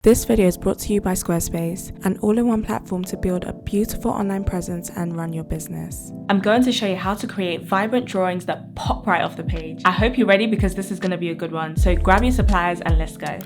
This video is brought to you by Squarespace, an all-in-one platform to build a beautiful online presence and run your business. I'm going to show you how to create vibrant drawings that pop right off the page. I hope you're ready because this is going to be a good one. So grab your supplies and let's go.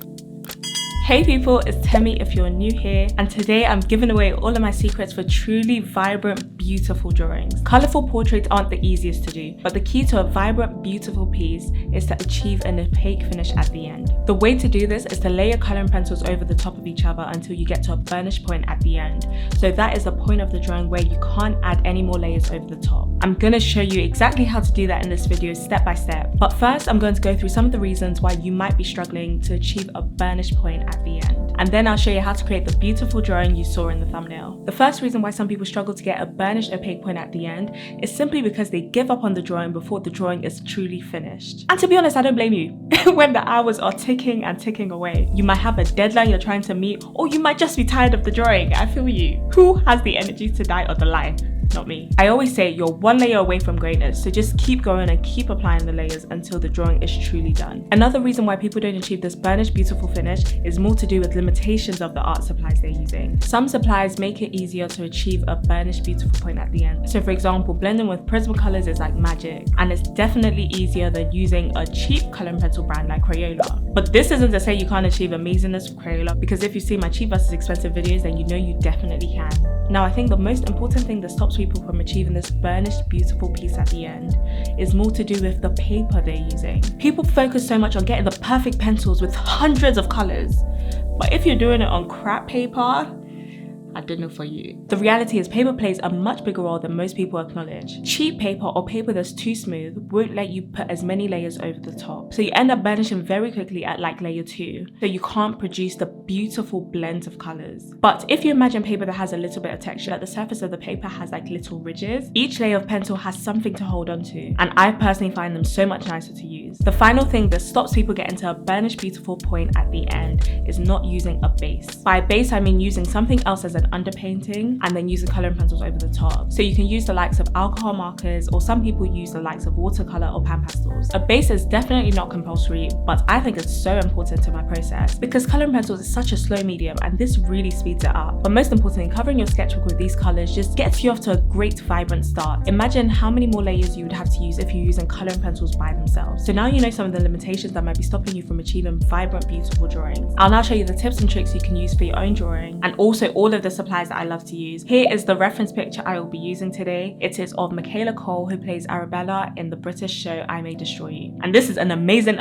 Hey people, it's Temi if you're new here, and today I'm giving away all of my secrets for truly vibrant, beautiful drawings. Colourful portraits aren't the easiest to do, but the key to a vibrant, beautiful piece is to achieve an opaque finish at the end. The way to do this is to layer colouring pencils over the top of each other until you get to a burnish point at the end. So that is the point of the drawing where you can't add any more layers over the top. I'm going to show you exactly how to do that in this video step by step. But first, I'm going to go through some of the reasons why you might be struggling to achieve a burnish point at the end. And then I'll show you how to create the beautiful drawing you saw in the thumbnail. The first reason why some people struggle to get a burnished opaque point at the end is simply because they give up on the drawing before the drawing is truly finished. And to be honest, I don't blame you. When the hours are ticking and ticking away, you might have a deadline you're trying to meet, or you might just be tired of the drawing. I feel you. Who has the energy to die on the line? Not me. I always say you're one layer away from greatness, so just keep going and keep applying the layers until the drawing is truly done. Another reason why people don't achieve this burnished beautiful finish is more to do with limitations of the art supplies they're using. Some supplies make it easier to achieve a burnished beautiful point at the end. So for example, blending with Prismacolors is like magic, and it's definitely easier than using a cheap colouring pencil brand like Crayola. But this isn't to say you can't achieve amazingness with Crayola, because if you see my cheap versus expensive videos, then you know you definitely can. Now I think the most important thing that stops people from achieving this burnished beautiful piece at the end is more to do with the paper they're using. People focus so much on getting the perfect pencils with hundreds of colours, but if you're doing it on crap paper, I don't know for you. The reality is paper plays a much bigger role than most people acknowledge. Cheap paper or paper that's too smooth won't let you put as many layers over the top. So you end up burnishing very quickly at like layer 2. So you can't produce the beautiful blends of colours. But if you imagine paper that has a little bit of texture, at the surface of the paper has like little ridges, each layer of pencil has something to hold on to. And I personally find them so much nicer to use. The final thing that stops people getting to a burnished beautiful point at the end is not using a base. By base, I mean using something else as an underpainting and then using colouring pencils over the top. So you can use the likes of alcohol markers, or some people use the likes of watercolour or pan pastels. A base is definitely not compulsory, but I think it's so important to my process because colouring pencils is such a slow medium and this really speeds it up. But most importantly, covering your sketchbook with these colours just gets you off to a great vibrant start. Imagine how many more layers you would have to use if you're using colouring pencils by themselves. So now you know some of the limitations that might be stopping you from achieving vibrant, beautiful drawings. I'll now show you the tips and tricks you can use for your own drawing, and also all of the supplies that I love to use. Here is the reference picture I will be using today. It is of Michaela Cole, who plays Arabella in the British show I May Destroy You. And this is an amazing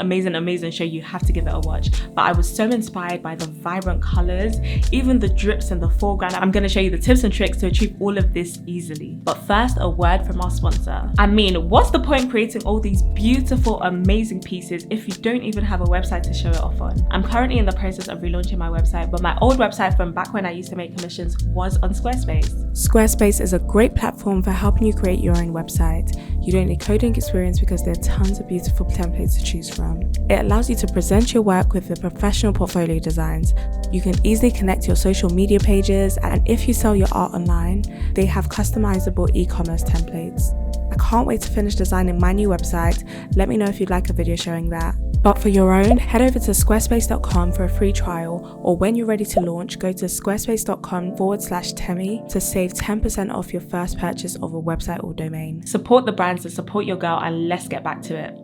show. You have to give it a watch. But I was so inspired by the vibrant colours, even the drips in the foreground. I'm going to show you the tips and tricks to achieve all of this easily. But first, a word from our sponsor. I mean, what's the point creating all these beautiful, amazing pieces if you don't even have a website to show it off on? I'm currently in the process of relaunching my website, but my old website from back when I used to make commissions was on Squarespace. Squarespace is a great platform for helping you create your own website. You don't need coding experience because there are tons of beautiful templates to choose from. It allows you to present your work with the professional portfolio designs. You can easily connect your social media pages, and if you sell your art online, they have customizable e-commerce templates. I can't wait to finish designing my new website. Let me know if you'd like a video showing that. But for your own, head over to squarespace.com for a free trial, or when you're ready to launch, go to squarespace.com/Temi to save 10% off your first purchase of a website or domain. Support the brands that support your girl, and let's get back to it.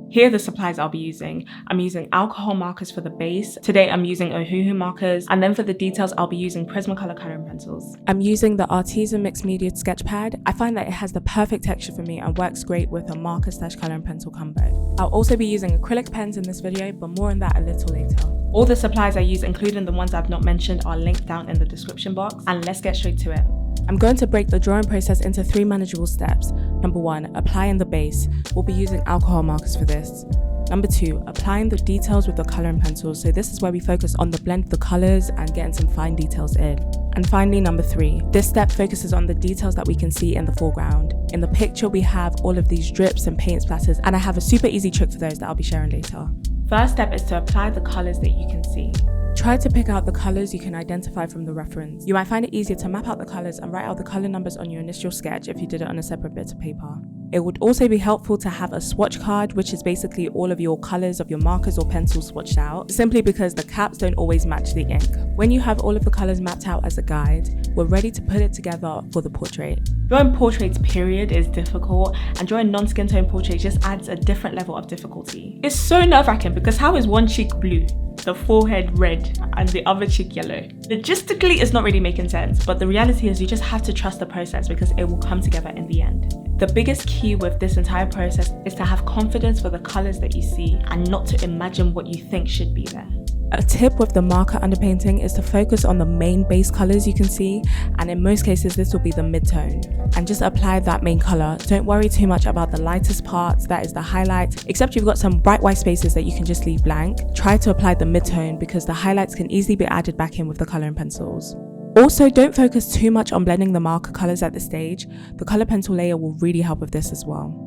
Here are the supplies I'll be using. I'm using alcohol markers for the base. Today I'm using Ohuhu markers, and then for the details I'll be using Prismacolor colouring pencils. I'm using the Artisan Mixed Media sketch pad. I find that it has the perfect texture for me and works great with a marker/colouring pencil combo. I'll also be using acrylic pens in this video, but more on that a little later. All the supplies I use, including the ones I've not mentioned, are linked down in the description box, and let's get straight to it. I'm going to break the drawing process into 3 manageable steps. Number 1, applying the base. We'll be using alcohol markers for this. Number 2, applying the details with the colouring pencils. So this is where we focus on the blend of the colours and getting some fine details in. And finally, number 3, this step focuses on the details that we can see in the foreground. In the picture, we have all of these drips and paint splatters, and I have a super easy trick for those that I'll be sharing later. First step is to apply the colours that you can see. Try to pick out the colours you can identify from the reference. You might find it easier to map out the colours and write out the colour numbers on your initial sketch if you did it on a separate bit of paper. It would also be helpful to have a swatch card, which is basically all of your colors of your markers or pencils swatched out, simply because the caps don't always match the ink. When you have all of the colors mapped out as a guide, we're ready to put it together for the portrait. Drawing portraits period is difficult, and drawing non-skin tone portraits just adds a different level of difficulty. It's so nerve-wracking because how is one cheek blue, the forehead red, and the other cheek yellow? Logistically, it's not really making sense, but the reality is you just have to trust the process because it will come together in the end. The biggest key with this entire process is to have confidence for the colors that you see and not to imagine what you think should be there. A tip with the marker underpainting is to focus on the main base colors you can see, and in most cases this will be the mid-tone, and just apply that main color. Don't worry too much about the lightest parts, that is the highlight, except you've got some bright white spaces that you can just leave blank. Try to apply the mid-tone because the highlights can easily be added back in with the coloring pencils. Also, don't focus too much on blending the marker colors at this stage. The color pencil layer will really help with this as well.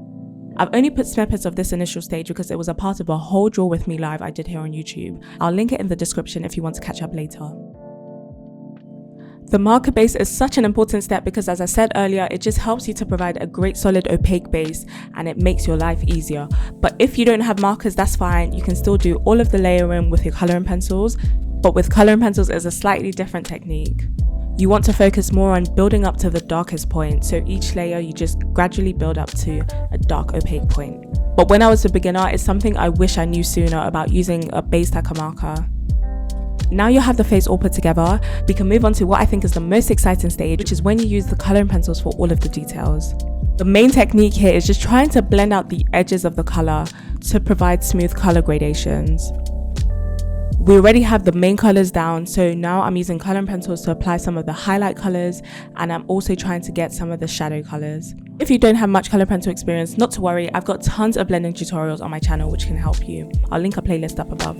I've only put snippets of this initial stage because it was a part of a whole Draw With Me live I did here on YouTube. I'll link it in the description if you want to catch up later. The marker base is such an important step because, as I said earlier, it just helps you to provide a great solid opaque base and it makes your life easier. But if you don't have markers, that's fine. You can still do all of the layering with your coloring pencils, but with coloring pencils it's a slightly different technique. You want to focus more on building up to the darkest point, so each layer you just gradually build up to a dark opaque point. But when I was a beginner, it's something I wish I knew sooner about using a base like a marker. Now you have the face all put together, we can move on to what I think is the most exciting stage, which is when you use the coloring pencils for all of the details. The main technique here is just trying to blend out the edges of the color to provide smooth color gradations. We already have the main colors down, so now I'm using coloring pencils to apply some of the highlight colors, and I'm also trying to get some of the shadow colors. If you don't have much color pencil experience, not to worry, I've got tons of blending tutorials on my channel which can help you. I'll link a playlist up above.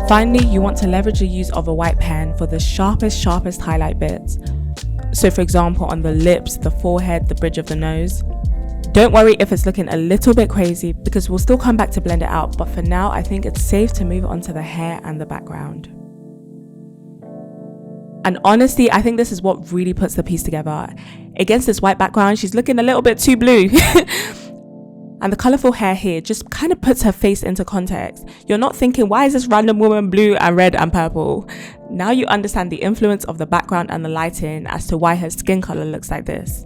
Finally, you want to leverage the use of a white pen for the sharpest highlight bits. So for example, on the lips, the forehead, the bridge of the nose. Don't worry if it's looking a little bit crazy because we'll still come back to blend it out, but for now I think it's safe to move on to the hair and the background. And honestly, I think this is what really puts the piece together. Against this white background, she's looking a little bit too blue. And the colourful hair here just kind of puts her face into context. You're not thinking, why is this random woman blue and red and purple? Now you understand the influence of the background and the lighting as to why her skin colour looks like this.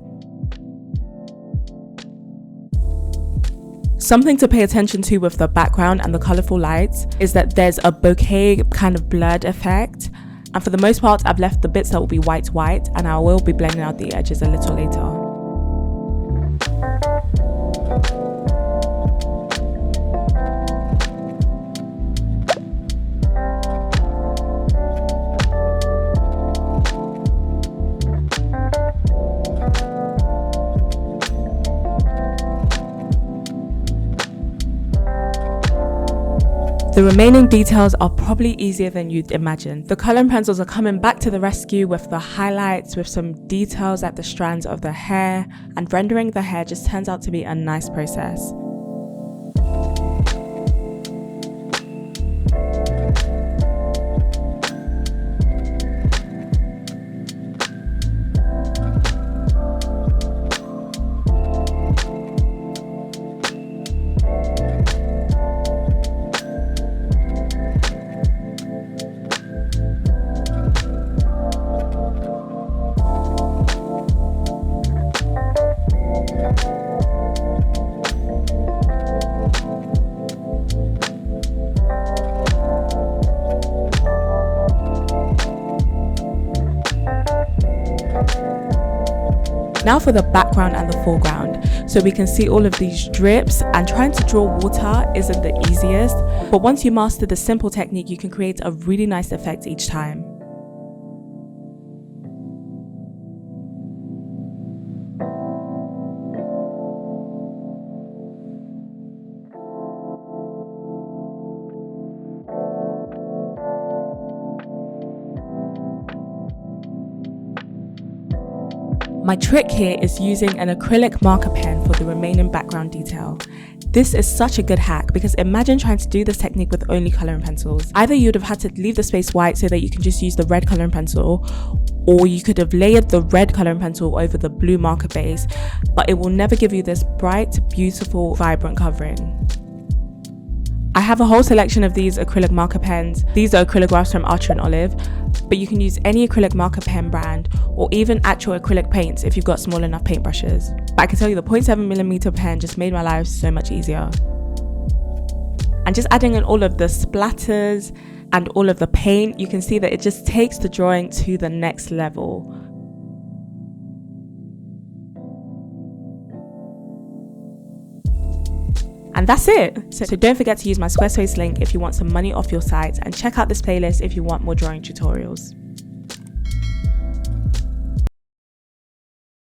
Something to pay attention to with the background and the colourful lights is that there's a bokeh kind of blurred effect. And for the most part, I've left the bits that will be white, and I will be blending out the edges a little later. The remaining details are probably easier than you'd imagine. The coloring pencils are coming back to the rescue with the highlights, with some details at the strands of the hair, and rendering the hair just turns out to be a nice process. Now for the background and the foreground. So we can see all of these drips, and trying to draw water isn't the easiest, but once you master the simple technique, you can create a really nice effect each time. My trick here is using an acrylic marker pen for the remaining background detail. This is such a good hack because imagine trying to do this technique with only coloring pencils. Either you would have had to leave the space white so that you can just use the red coloring pencil, or you could have layered the red coloring pencil over the blue marker base, but it will never give you this bright, beautiful, vibrant covering. I have a whole selection of these acrylic marker pens. These are acryligraphs from Archer and Olive, but you can use any acrylic marker pen brand or even actual acrylic paints if you've got small enough paintbrushes. But I can tell you the 0.7mm pen just made my life so much easier. And just adding in all of the splatters and all of the paint, you can see that it just takes the drawing to the next level. And that's it. So don't forget to use my Squarespace link if you want some money off your site, and check out this playlist if you want more drawing tutorials.